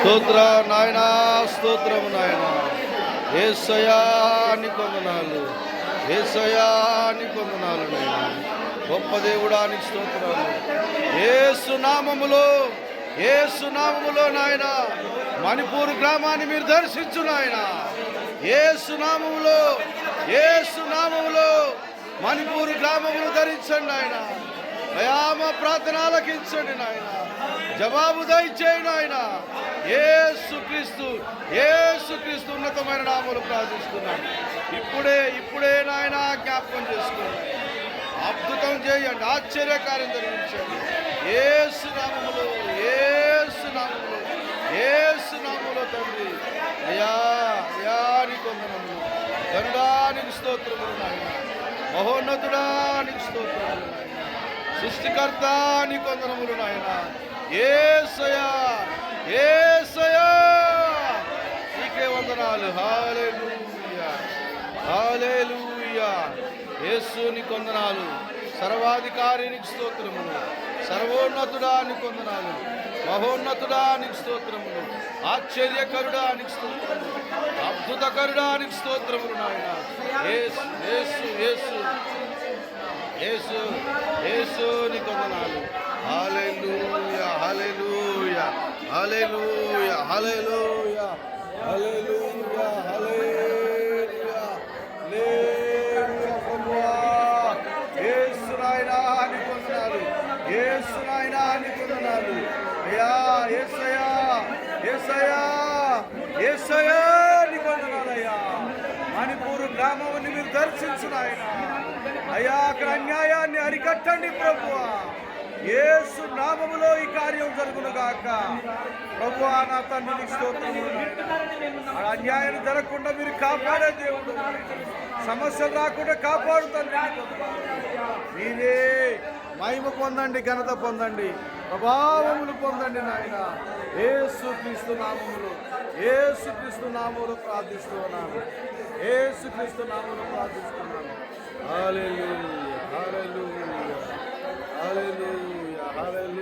స్తోత్ర నాయనా, స్తోత్రము నాయనా. యేసయ్యా నీకు వందనాలు, యేసయ్యా నీకు వందనాలు నాయనా. గొప్ప దేవుడానికి స్తోత్రాలు. యేసు నామములో, యేసు నామములో నాయన మణిపూర్ గ్రామాన్ని మీరు దర్శించు నాయన. యేసు నామములో, యేసు నామములో మణిపూర్ గ్రామమును ధరించండి నాయన. అయామ ప్రార్థన ఆలకించండి నాయన. జవాబు దయచేయండి నాయన. యేసుక్రీస్తు, యేసుక్రీస్తు ఉన్నతమైన నామములు ప్రార్థిస్తున్నాను. ఇప్పుడే నాయన జ్ఞాపకం చేసుకోండి, అద్భుతం చేయండి, ఆశ్చర్యకార్యం జరిగించండి. యేసు నామములో, యేసు నామములో, యేసు నామములో తండ్రి. అయ్యా అయ్యా నీకు వందనములు, దండానికి స్తోత్రములు నాయన. మహోన్నతుడానికి స్తోత్రములు నాయన. సృష్టికర్త నీకు వందనములు నాయన. యేసయ్యా, యేసయ్యా నీకే వందనాలు. హల్లెలూయా, హల్లెలూయా. యేసు నీకు వందనాలు. సర్వాధికారి నీకు స్తోత్రములు. సర్వోన్నతుడా నీకు వందనాలు. మహోన్నతుడా నీకు స్తోత్రములు. ఆశ్చర్యకరుడా నీకు స్తోత్రములు. అద్భుతకరుడా నీకు స్తోత్రములు నాయన. యేసు యేసు యేసు యేసు యేసు నీకు వందనాలు. హల్లెలూయా, హల్లెలూయా, హల్లెలూయా, హల్లెలూయా, హల్లెలూయా, హల్లెలూయా. యేసు నాయనా నీకు వందనాలు, యేసు నాయనా నీకు వందనాలు. అయ్యా యేసయ్యా, యేసయ్యా, యేసయ్యా నీకు వందనాలయ్యా. మణిపూర్ గ్రామాన్ని మీరు దర్శించు నాయన. అయ్యా అక్కడ అన్యాయాన్ని అరికట్టండి ప్రభువా. యేసు నామములో ఈ కార్యం జరుగునుగాక ప్రభువా. నా తండ్రికి స్తోత్రములు. అన్యాయం జరగకుండా మీరు కాపాడే దేవుడు, సమస్యలు రాకుండా కాపాడు తండ్రి. మీరే మహిమ పొందండి, ఘనత పొందండి, ప్రభావములు పొందండి నాయన. యేసుక్రీస్తు నామములో, యేసుక్రీస్తు నామములో ప్రార్థిస్తూ ఉన్నాను. యేసుక్రీస్తు నామములో ప్రార్థిస్తున్నాను. హల్లెలూయా, హల్లెలూయా, హల్లెలూయా, హల్లెలూయా.